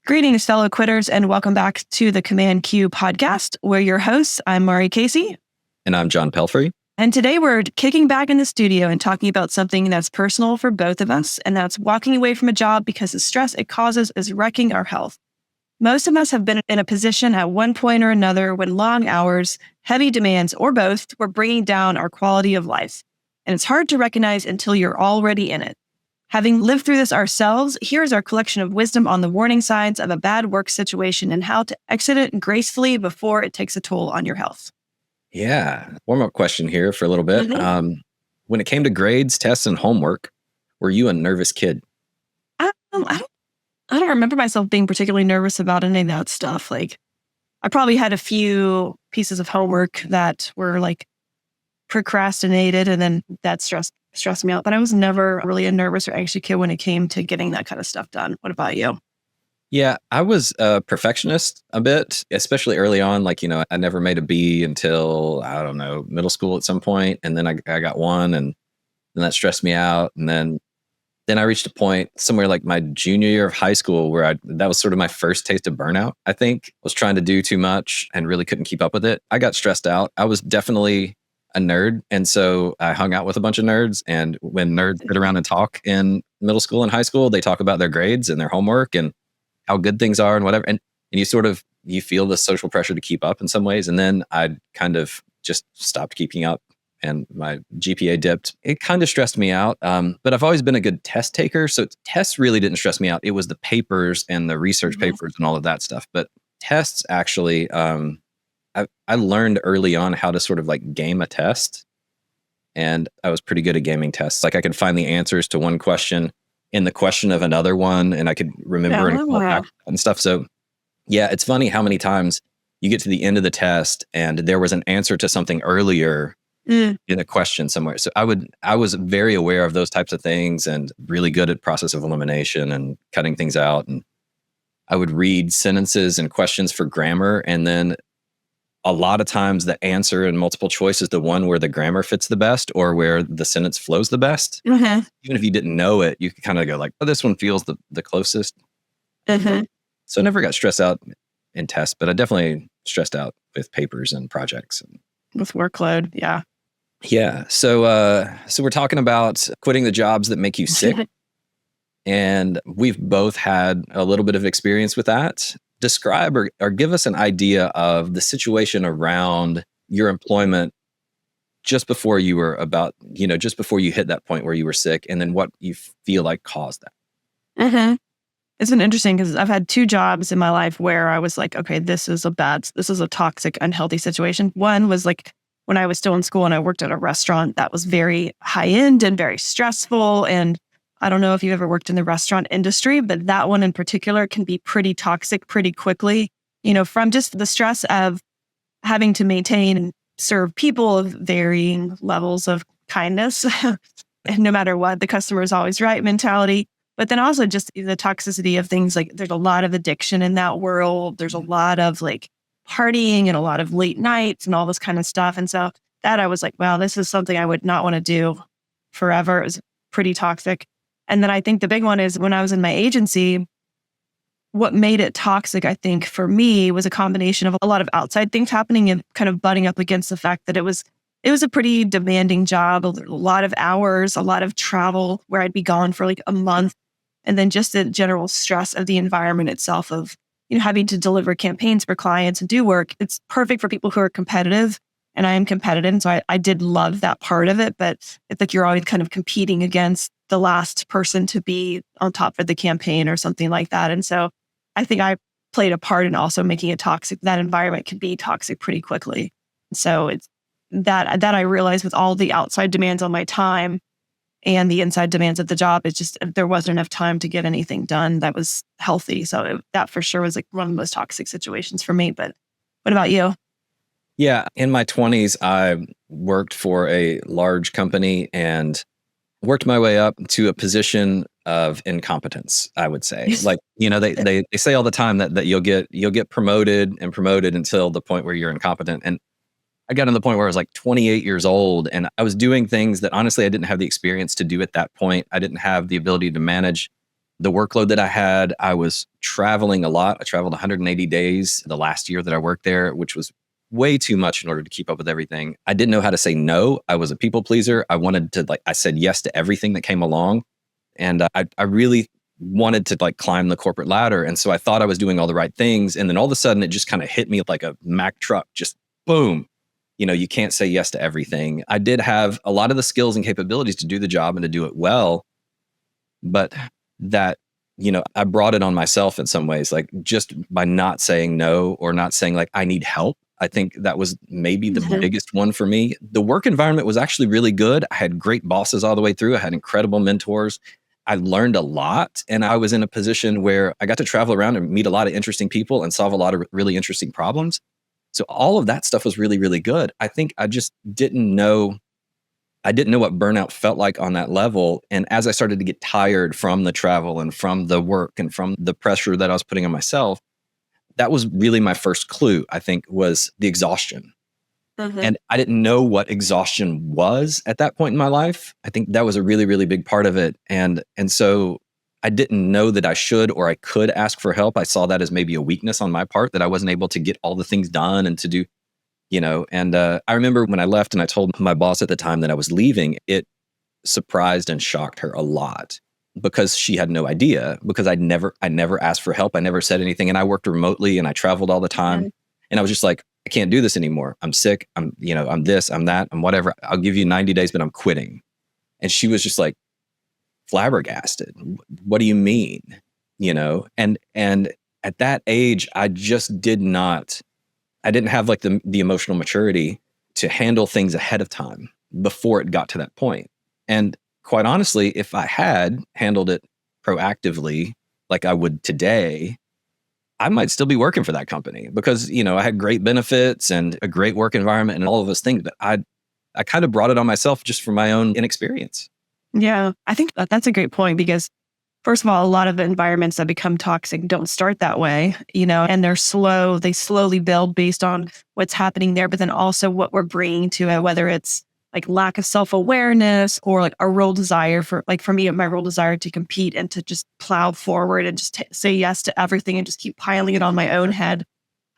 Greetings, fellow quitters, and welcome back to the Command Q podcast. We're your hosts. I'm Maari Casey. And I'm John Pelfrey. And today we're kicking back in the studio and talking about something that's personal for both of us, and that's walking away from a job because the stress it causes is wrecking our health. Most of us have been in a position at one point or another when long hours, heavy demands, or both were bringing down our quality of life. And it's hard to recognize until you're already in it. Having lived through this ourselves, here's our collection of wisdom on the warning signs of a bad work situation and how to exit it gracefully before it takes a toll on your health. Yeah. Warm-up question here for a little bit. When it came to grades, tests, and homework, were you a nervous kid? I don't remember myself being particularly nervous about any of that stuff. Like, I probably had a few pieces of homework that were like procrastinated, and then that stressed me out. But I was never really a nervous or anxious kid when it came to getting that kind of stuff done. What about you? Yeah, I was a perfectionist a bit, especially early on. I never made a B until, I don't know, middle school at some point. And then I got one, and then that stressed me out. And then I reached a point somewhere like my junior year of high school where that was sort of my first taste of burnout, I think. I was trying to do too much and really couldn't keep up with it. I got stressed out. I was definitely a nerd. And so I hung out with a bunch of nerds. And when nerds sit around and talk in middle school and high school, they talk about their grades and their homework and how good things are and whatever. And you feel the social pressure to keep up in some ways. And then I kind of just stopped keeping up and my GPA dipped. It kind of stressed me out. But I've always been a good test taker. So tests really didn't stress me out. It was the papers and the research papers and all of that stuff. But tests actually, I learned early on how to sort of like game a test. And I was pretty good at gaming tests. Like I could find the answers to one question in the question of another one, and I could remember and stuff. So yeah, it's funny how many times you get to the end of the test and there was an answer to something earlier in a question somewhere. So I was very aware of those types of things and really good at process of elimination and cutting things out. And I would read sentences and questions for grammar, and then a lot of times the answer in multiple choice is the one where the grammar fits the best or where the sentence flows the best. Even if you didn't know it, you could kind of go like, oh, this one feels the closest. So I never got stressed out in tests, but I definitely stressed out with papers and projects. And with workload, yeah. Yeah. So we're talking about quitting the jobs that make you sick. And we've both had a little bit of experience with that. Describe or give us an idea of the situation around your employment just before you were just before you hit that point where you were sick, and then what you feel like caused that. It's been interesting because I've had two jobs in my life where I was like, okay, this is a toxic, unhealthy situation. One was like when I was still in school and I worked at a restaurant that was very high end and very stressful. And I don't know if you've ever worked in the restaurant industry, but that one in particular can be pretty toxic pretty quickly, from just the stress of having to maintain and serve people of varying levels of kindness. And no matter what, the customer is always right mentality. But then also just the toxicity of things like there's a lot of addiction in that world. There's a lot of like partying and a lot of late nights and all this kind of stuff. And so that I was like, wow, this is something I would not want to do forever. It was pretty toxic. And then I think the big one is when I was in my agency, what made it toxic, I think, for me was a combination of a lot of outside things happening and kind of butting up against the fact that it was a pretty demanding job, a lot of hours, a lot of travel where I'd be gone for like a month. And then just the general stress of the environment itself of, having to deliver campaigns for clients and do work. It's perfect for people who are competitive. And I am competitive. And so I did love that part of it. But it's like you're always kind of competing against the last person to be on top of the campaign or something like that. And so I think I played a part in also making it toxic. That environment can be toxic pretty quickly. So it's that I realized with all the outside demands on my time and the inside demands of the job, it's just there wasn't enough time to get anything done that was healthy. So that for sure was like one of the most toxic situations for me. But what about you? Yeah. In my 20s, I worked for a large company and worked my way up to a position of incompetence, I would say. Like, they say all the time that you'll get promoted until the point where you're incompetent. And I got to the point where I was like 28 years old and I was doing things that honestly I didn't have the experience to do at that point. I didn't have the ability to manage the workload that I had. I was traveling a lot. I traveled 180 days the last year that I worked there, which was way too much in order to keep up with everything. I didn't know how to say no. I was a people pleaser. I wanted to I said yes to everything that came along. And I really wanted to climb the corporate ladder. And so I thought I was doing all the right things. And then all of a sudden it just kind of hit me like a Mack truck, just boom. You can't say yes to everything. I did have a lot of the skills and capabilities to do the job and to do it well. But that, I brought it on myself in some ways, just by not saying no or not saying I need help. I think that was maybe the biggest one for me. The work environment was actually really good. I had great bosses all the way through. I had incredible mentors. I learned a lot, and I was in a position where I got to travel around and meet a lot of interesting people and solve a lot of really interesting problems. So all of that stuff was really, really good. I think I just didn't know. I didn't know what burnout felt like on that level. And as I started to get tired from the travel and from the work and from the pressure that I was putting on myself, that was really my first clue, I think, was the exhaustion. And I didn't know what exhaustion was at that point in my life. I think that was a really, really big part of it. And so I didn't know that I should or I could ask for help. I saw that as maybe a weakness on my part, that I wasn't able to get all the things done and to do, And I remember when I left and I told my boss at the time that I was leaving, it surprised and shocked her a lot, because she had no idea, because I never asked for help. I never said anything. And I worked remotely and I traveled all the time. And I was just like, I can't do this anymore. I'm sick. I'm this, I'm that, I'm whatever. I'll give you 90 days, but I'm quitting. And she was just like flabbergasted. What do you mean? And at that age, I just didn't have the emotional maturity to handle things ahead of time before it got to that point. And quite honestly, if I had handled it proactively like I would today, I might still be working for that company, because, I had great benefits and a great work environment and all of those things. But I kind of brought it on myself just from my own inexperience. Yeah, I think that's a great point, because first of all, a lot of the environments that become toxic don't start that way, and they're slow. They slowly build based on what's happening there, but then also what we're bringing to it, whether it's lack of self-awareness or a real desire for me, my real desire to compete and to just plow forward and just say yes to everything and just keep piling it on my own head.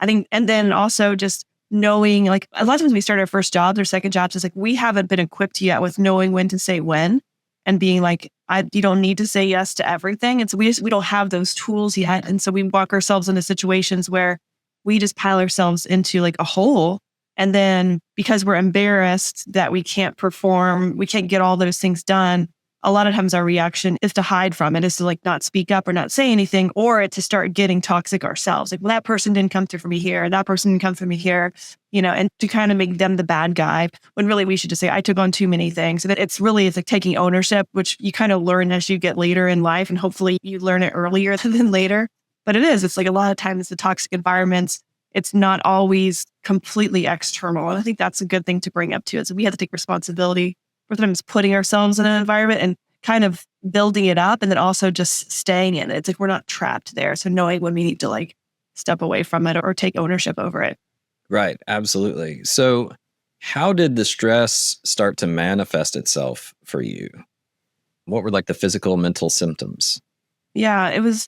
I think, and then also just knowing, a lot of times we start our first jobs or second jobs, it's we haven't been equipped yet with knowing when to say when, and being you don't need to say yes to everything. And so we don't have those tools yet. And so we walk ourselves into situations where we just pile ourselves into a hole. And then because we're embarrassed that we can't perform, we can't get all those things done, a lot of times our reaction is to hide from it, is to not speak up or not say anything, or to start getting toxic ourselves. Well, that person didn't come through for me here, that person didn't come through me here, and to kind of make them the bad guy, when really we should just say, I took on too many things. And it's taking ownership, which you kind of learn as you get later in life. And hopefully you learn it earlier than later. But it's a lot of times the toxic environments, it's not always completely external. And I think that's a good thing to bring up too, is we have to take responsibility for sometimes putting ourselves in an environment and kind of building it up, and then also just staying in it. It's we're not trapped there. So knowing when we need to step away from it or take ownership over it. Right. Absolutely. So how did the stress start to manifest itself for you? What were the physical, mental symptoms? Yeah, it was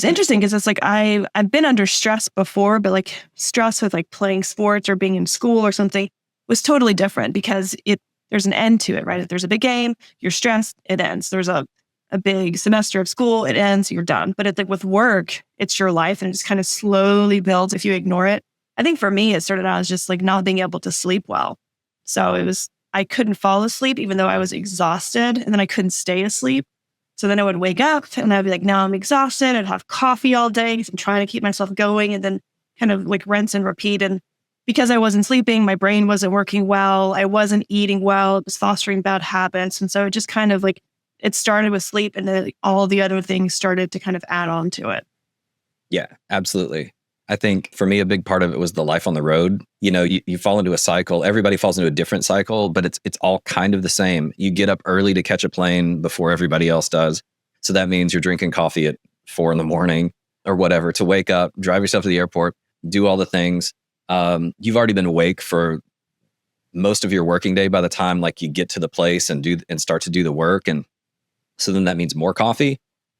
interesting, because it's I've been under stress before, but stress with playing sports or being in school or something was totally different, because there's an end to it, right? If there's a big game, you're stressed, it ends. There's a big semester of school, it ends, you're done. But it's with work, it's your life, and it just kind of slowly builds if you ignore it. I think for me, it started out as just not being able to sleep well. So I couldn't fall asleep even though I was exhausted, and then I couldn't stay asleep. So then I would wake up and I'd be now I'm exhausted. I'd have coffee all day because I'm trying to keep myself going, and then kind of rinse and repeat. And because I wasn't sleeping, my brain wasn't working well. I wasn't eating well. It was fostering bad habits. And so it just kind of it started with sleep, and then all the other things started to kind of add on to it. Yeah, absolutely. I think for me, a big part of it was the life on the road. You fall into a cycle. Everybody falls into a different cycle, but it's all kind of the same. You get up early to catch a plane before everybody else does. So that means you're drinking coffee at 4 a.m. or whatever to wake up, drive yourself to the airport, do all the things. You've already been awake for most of your working day by the time you get to the place and start to do the work. And so then that means more coffee.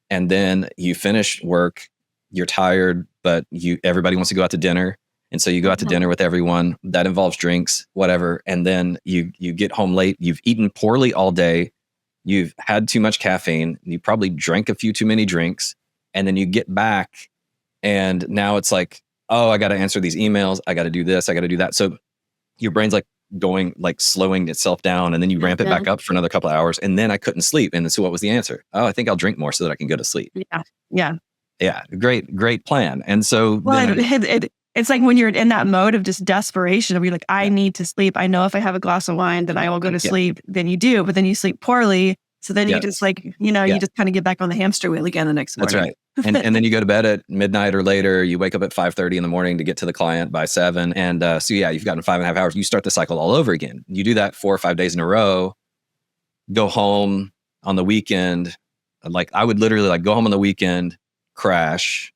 And then you finish work, you're tired, but everybody wants to go out to dinner. And so you go out to dinner with everyone. That involves drinks, whatever. And then you get home late. You've eaten poorly all day. You've had too much caffeine. You probably drank a few too many drinks. And then you get back and now it's like, oh, I got to answer these emails. I got to do this. I got to do that. So your brain's like slowing itself down. And then you ramp it back up for another couple of hours. And then I couldn't sleep. And so what was the answer? Oh, I think I'll drink more so that I can go to sleep. Yeah. Yeah. Yeah. Great plan. And so it's like when you're in that mode of just desperation of you're like, I need to sleep. I know if I have a glass of wine, then I will go to sleep. Then you do, but then you sleep poorly. So then you just like, you just kind of get back on the hamster wheel again the next morning. That's right. And then you go to bed at midnight or later. You wake up at 5:30 in the morning to get to the client by 7. And so you've gotten 5.5 hours. You start the cycle all over again. You do that 4 or 5 days in a row. Go home on the weekend. Like I would literally like go home on the weekend, crash,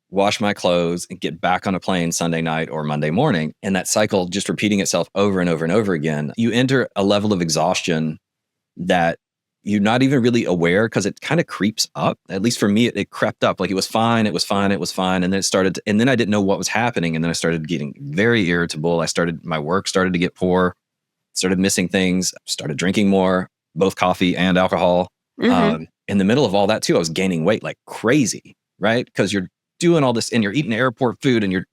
wash my clothes, and get back on a plane Sunday night or Monday morning. And that cycle just repeating itself over and over and over again. You enter a level of exhaustion that you're not even really aware because it kind of creeps up. At least for me, it crept up. Like it was fine. And then it started, and then I didn't know what was happening. And then I started getting very irritable. My work started to get poor, started missing things, started drinking more, both coffee and alcohol. In the middle of all that too, I was gaining weight like crazy, right? Because you're doing all this and you're eating airport food and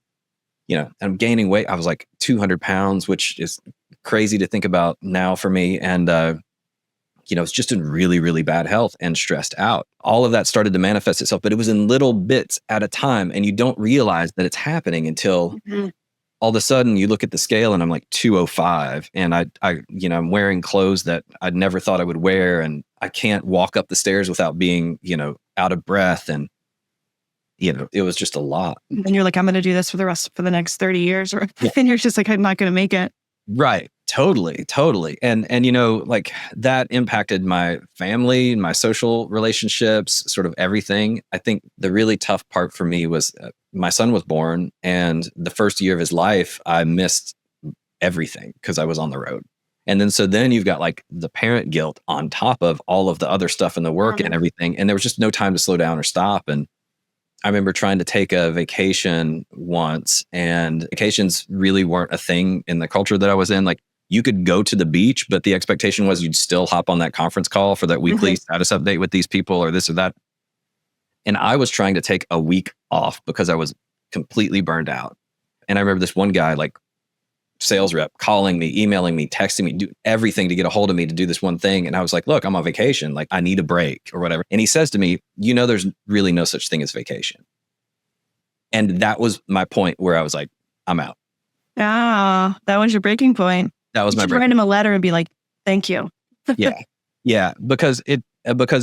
I'm gaining weight. I was like 200 pounds, which is crazy to think about now for me. And, it's just in really, really bad health and stressed out. All of that started to manifest itself, but it was in little bits at a time. And you don't realize that it's happening until all of a sudden you look at the scale and I'm like 205 and I'm wearing clothes that I'd never thought I would wear. And I can't walk up the stairs without being, out of breath. And, it was just a lot. And you're like, I'm going to do this for the next 30 years. Or and you're just like, I'm not going to make it. Right. Totally. And like that impacted my family, my social relationships, sort of everything. I think the really tough part for me was my son was born and the first year of his life, I missed everything because I was on the road. And then you've got like the parent guilt on top of all of the other stuff in the work and everything. And there was just no time to slow down or stop. And I remember trying to take a vacation once, and vacations really weren't a thing in the culture that I was in. Like you could go to the beach, but the expectation was you'd still hop on that conference call for that weekly status update with these people or this or that. And I was trying to take a week off because I was completely burned out. And I remember this one guy, like sales rep, calling me, emailing me, texting me, do everything to get a hold of me to do this one thing. And I was like, look, I'm on vacation. Like I need a break or whatever. And he says to me, there's really no such thing as vacation. And that was my point where I was like, I'm out. Ah, that was your breaking point. That was my break. Write him a letter and be like, thank you. Yeah. Because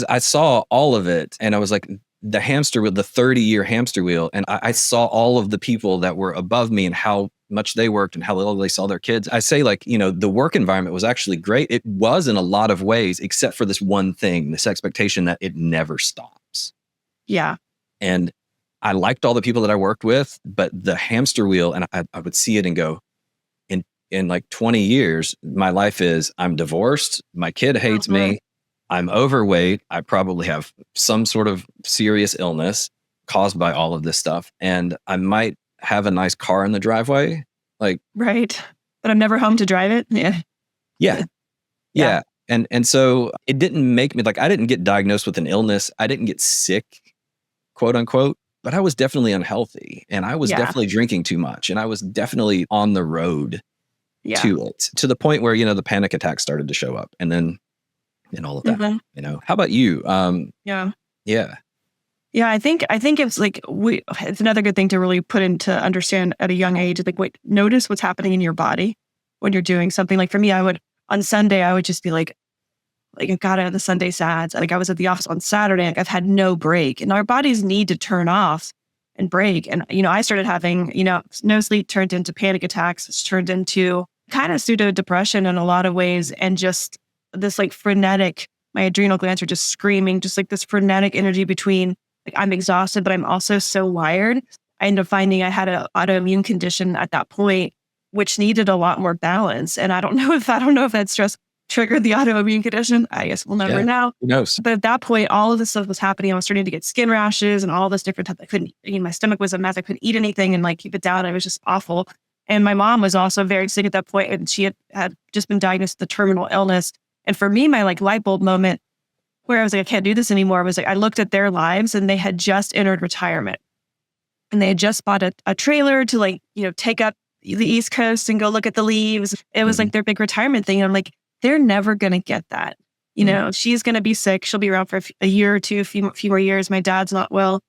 I saw all of it and I was like, the hamster wheel, the 30-year hamster wheel. And I saw all of the people that were above me and how much they worked and how little they saw their kids. I say like, the work environment was actually great. It was in a lot of ways, except for this one thing, this expectation that it never stops. Yeah. And I liked all the people that I worked with, but the hamster wheel, and I would see it and go, in like 20 years, my life is I'm divorced. My kid hates me. I'm overweight. I probably have some sort of serious illness caused by all of this stuff. And I might have a nice car in the driveway. Like, right. But I'm never home to drive it. Yeah. And so it didn't make me like, I didn't get diagnosed with an illness. I didn't get sick, quote unquote, but I was definitely unhealthy and I was definitely drinking too much and I was definitely on the road to it, to the point where, the panic attacks started to show up and all of that, How about you? Yeah. Yeah, I think it's like it's another good thing to really put into understand at a young age. Like, notice what's happening in your body when you're doing something. Like for me, on Sunday, I would just be like I got out of the Sunday sads. Like I was at the office on Saturday. Like I've had no break, and our bodies need to turn off and break. And I started having no sleep turned into panic attacks. It's turned into kind of pseudo depression in a lot of ways, and just this like frenetic. My adrenal glands are just screaming, just like this frenetic energy between. Like I'm exhausted, but I'm also so wired. I ended up finding I had an autoimmune condition at that point, which needed a lot more balance. And I don't know if that stress triggered the autoimmune condition. I guess we'll never know. Who knows? But at that point, all of this stuff was happening. I was starting to get skin rashes and all this different stuff. I couldn't, my stomach was a mess. I couldn't eat anything and like keep it down. It was just awful. And my mom was also very sick at that point, and she had just been diagnosed with a terminal illness. And for me, my like light bulb moment where I was like, I can't do this anymore was like, I looked at their lives and they had just entered retirement. And they had just bought a trailer to like, take up the East Coast and go look at the leaves. It was like their big retirement thing. And I'm like, they're never going to get that. She's going to be sick. She'll be around for a year or two, a few more years. My dad's not well.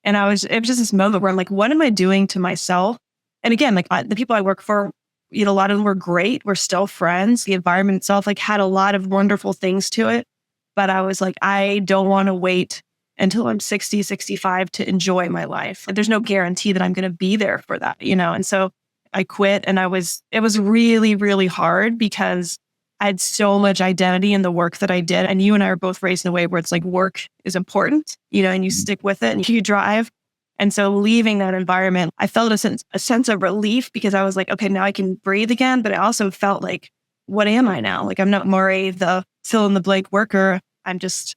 And it was just this moment where I'm like, what am I doing to myself? And again, like the people I work for, a lot of them were great. We're still friends. The environment itself like had a lot of wonderful things to it. But I was like, I don't want to wait until I'm 60, 65 to enjoy my life. There's no guarantee that I'm going to be there for that, And so I quit, and it was really, really hard because I had so much identity in the work that I did. And you and I are both raised in a way where it's like work is important, and you stick with it and you drive. And so leaving that environment, I felt a sense of relief because I was like, okay, now I can breathe again. But I also felt like, what am I now? Like, I'm not Maari, the fill in the blank worker. I'm just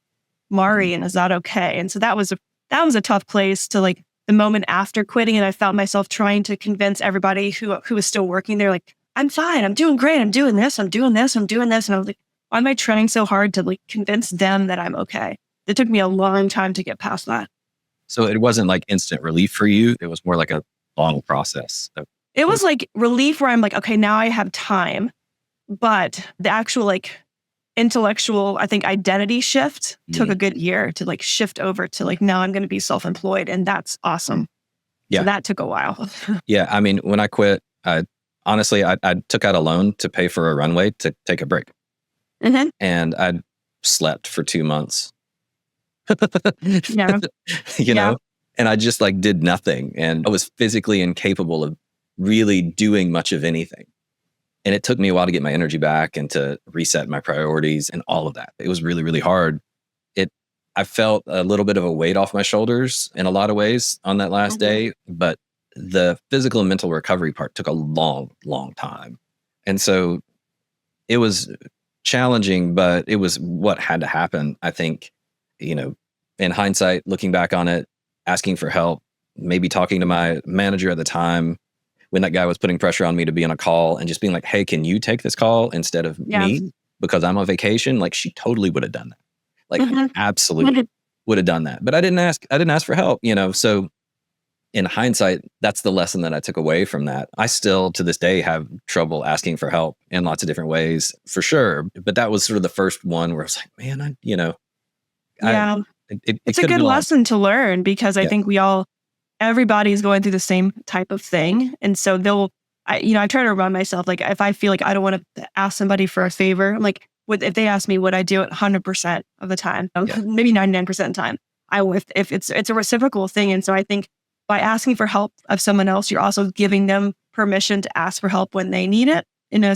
Maari, and is that okay? And so that was a tough place to like the moment after quitting. And I felt myself trying to convince everybody who was still working there, like, I'm fine, I'm doing great, I'm doing this, I'm doing this, I'm doing this. And I was like, why am I trying so hard to like convince them that I'm okay? It took me a long time to get past that. So it wasn't like instant relief for you. It was more like a long process. It was like relief where I'm like, okay, now I have time. But the actual like intellectual, I think, identity shift took a good year to like shift over to like, now I'm going to be self-employed. And that's awesome. Yeah. So that took a while. Yeah. I mean, when I quit, honestly, I took out a loan to pay for a runway to take a break. Mm-hmm. And I slept for 2 months. Yeah. know, and I just like did nothing. And I was physically incapable of really doing much of anything. And it took me a while to get my energy back and to reset my priorities and all of that. It was really, really hard. I felt a little bit of a weight off my shoulders in a lot of ways on that last day, but the physical and mental recovery part took a long, long time. And so it was challenging, but it was what had to happen. I think, in hindsight, looking back on it, asking for help, maybe talking to my manager at the time when that guy was putting pressure on me to be on a call and just being like, hey, can you take this call instead of me because I'm on vacation? Like, she totally would have done that. Like, absolutely would have done that. But I didn't ask for help, So in hindsight, that's the lesson that I took away from that. I still to this day have trouble asking for help in lots of different ways, for sure. But that was sort of the first one where I was like, man, it's a good lesson to learn because I think everybody's going through the same type of thing. And so I try to remind myself, like, if I feel like I don't want to ask somebody for a favor, I'm like, if they ask me, would I do it 100% of the time? Maybe 99% of the time. I would, if it's a reciprocal thing. And so I think by asking for help of someone else, you're also giving them permission to ask for help when they need it.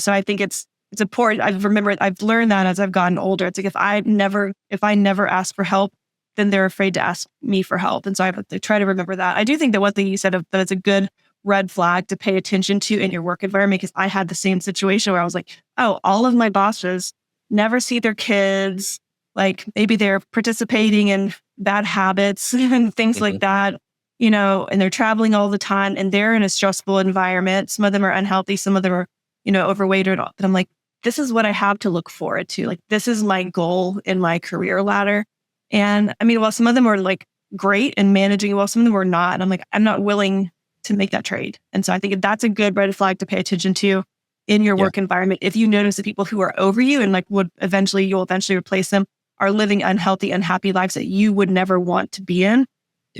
So I think it's important. I've learned that as I've gotten older. It's like, if I never ask for help, then they're afraid to ask me for help. And so I have to try to remember that. I do think that one thing you said that it's a good red flag to pay attention to in your work environment, because I had the same situation where I was like, oh, all of my bosses never see their kids. Like, maybe they're participating in bad habits and things like that, and they're traveling all the time and they're in a stressful environment. Some of them are unhealthy. Some of them are, overweight or not. But I'm like, this is what I have to look forward to. Like, this is my goal in my career ladder. And I mean, while some of them were like great and managing, while some of them were not. And I'm like, I'm not willing to make that trade. And so I think that's a good red flag to pay attention to in your work environment. If you notice that people who are over you and like you'll eventually replace them are living unhealthy, unhappy lives that you would never want to be in,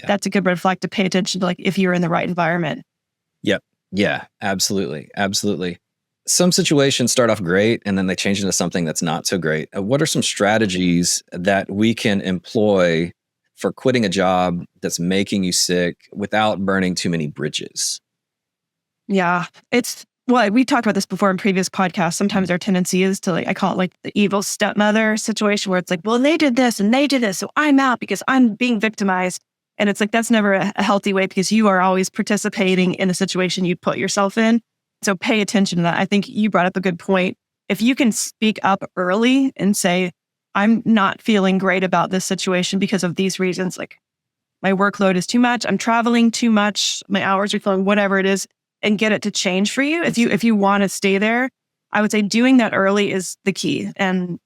that's a good red flag to pay attention to, like, if you're in the right environment. Yep. Yeah, absolutely. Absolutely. Some situations start off great and then they change into something that's not so great. What are some strategies that we can employ for quitting a job that's making you sick without burning too many bridges? Yeah, we talked about this before in previous podcasts. Sometimes our tendency is to, like, I call it like the evil stepmother situation where it's like, well, they did this and they did this, so I'm out because I'm being victimized. And it's like, that's never a healthy way, because you are always participating in the situation you put yourself in. So pay attention to that. I think you brought up a good point if you can speak up early and say, I'm not feeling great about this situation because of these reasons, like my workload is too much, I'm traveling too much, my hours are flowing, whatever it is, and get it to change for you. If you want to stay there, I would say doing that early is the key. And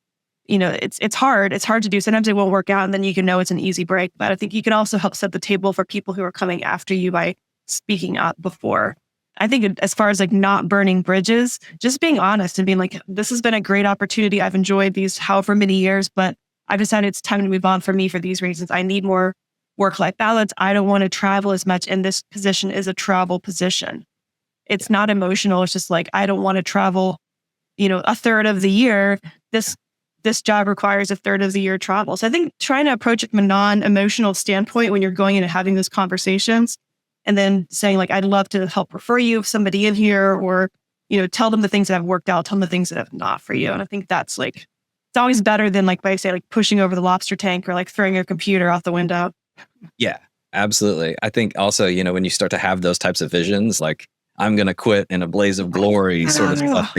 it's hard. It's hard to do. Sometimes it won't work out, and then you can know it's an easy break. But I think you can also help set the table for people who are coming after you by speaking up before. I think as far as like not burning bridges, just being honest and being like, this has been a great opportunity. I've enjoyed these however many years, but I've decided it's time to move on for me for these reasons. I need more work-life balance. I don't want to travel as much. And this position is a travel position. It's not emotional. It's just like, I don't want to travel, a third of the year. This job requires a third of the year travel. So I think trying to approach it from a non-emotional standpoint when you're going in and having those conversations, and then saying like, I'd love to help refer you somebody in here, or, tell them the things that have worked out, tell them the things that have not for you. And I think that's like, it's always better than like, I say, like pushing over the lobster tank or like throwing your computer out the window. Yeah, absolutely. I think also, when you start to have those types of visions, like I'm going to quit in a blaze of glory sort of stuff.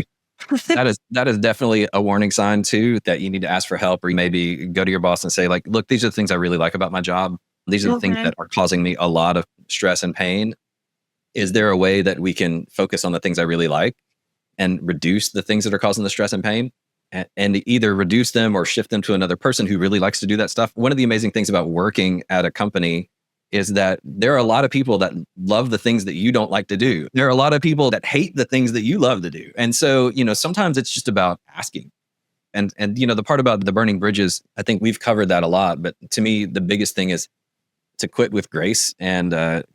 That is definitely a warning sign too, that you need to ask for help, or maybe go to your boss and say like, look, these are the things I really like about my job. These are the things that are causing me a lot of stress and pain. Is there a way that we can focus on the things I really like and reduce the things that are causing the stress and pain, and either reduce them or shift them to another person who really likes to do that stuff? One of the amazing things about working at a company is that there are a lot of people that love the things that you don't like to do. There are a lot of people that hate the things that you love to do. And so, sometimes it's just about asking. And the part about the burning bridges, I think we've covered that a lot. But to me, the biggest thing is to quit with grace, and don't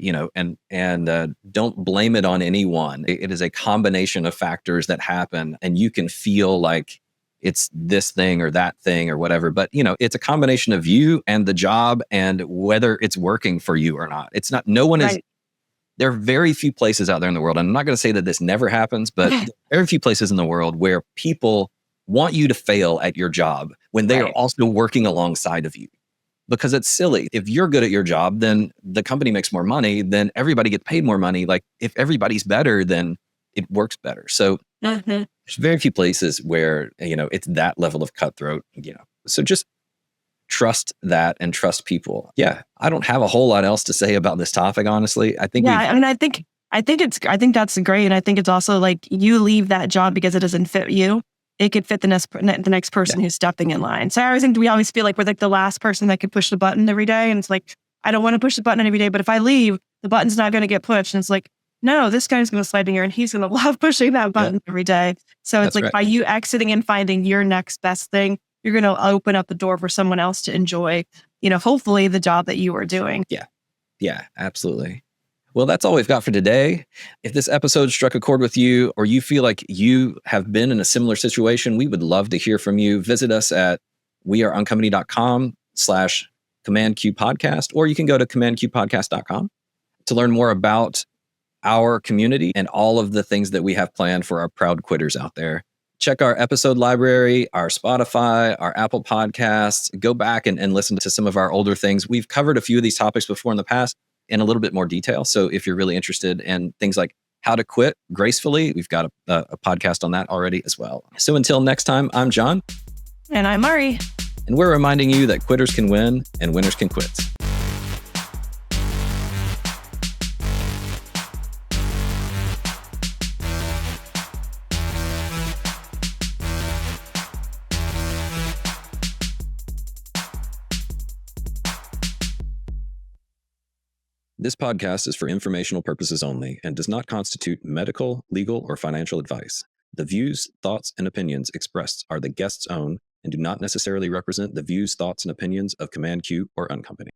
blame it on anyone. It is a combination of factors that happen, and you can feel like it's this thing or that thing or whatever. But, it's a combination of you and the job and whether it's working for you or not. It's not, no one is, there are very few places out there in the world. And I'm not going to say that this never happens, but very few places in the world where people want you to fail at your job when they are also working alongside of you. Because it's silly. If you're good at your job, then the company makes more money, then everybody gets paid more money. Like if everybody's better, then it works better. So there's very few places where, it's that level of cutthroat, So just trust that and trust people. Yeah. I don't have a whole lot else to say about this topic, honestly. I think I think that's great. And I think it's also like, you leave that job because it doesn't fit you. It could fit the next person who's stepping in line. So I always think we always feel like we're like the last person that could push the button every day. And it's like, I don't want to push the button every day, but if I leave, the button's not going to get pushed. And it's like, no, this guy's going to slide in here and he's going to love pushing that button every day. So it's like, by you exiting and finding your next best thing, you're going to open up the door for someone else to enjoy, hopefully the job that you are doing. Yeah, absolutely. Well, that's all we've got for today. If this episode struck a chord with you, or you feel like you have been in a similar situation, we would love to hear from you. Visit us at weareuncompany.com/CommandQ podcast, or you can go to commandqpodcast.com to learn more about our community and all of the things that we have planned for our proud quitters out there. Check our episode library, our Spotify, our Apple Podcasts. Go back and listen to some of our older things. We've covered a few of these topics before in the past in a little bit more detail. So if you're really interested in things like how to quit gracefully, we've got a podcast on that already as well. So until next time, I'm John. And I'm Maari. And we're reminding you that quitters can win and winners can quit. This podcast is for informational purposes only and does not constitute medical, legal, or financial advice. The views, thoughts, and opinions expressed are the guest's own and do not necessarily represent the views, thoughts, and opinions of Command Q or Uncompany.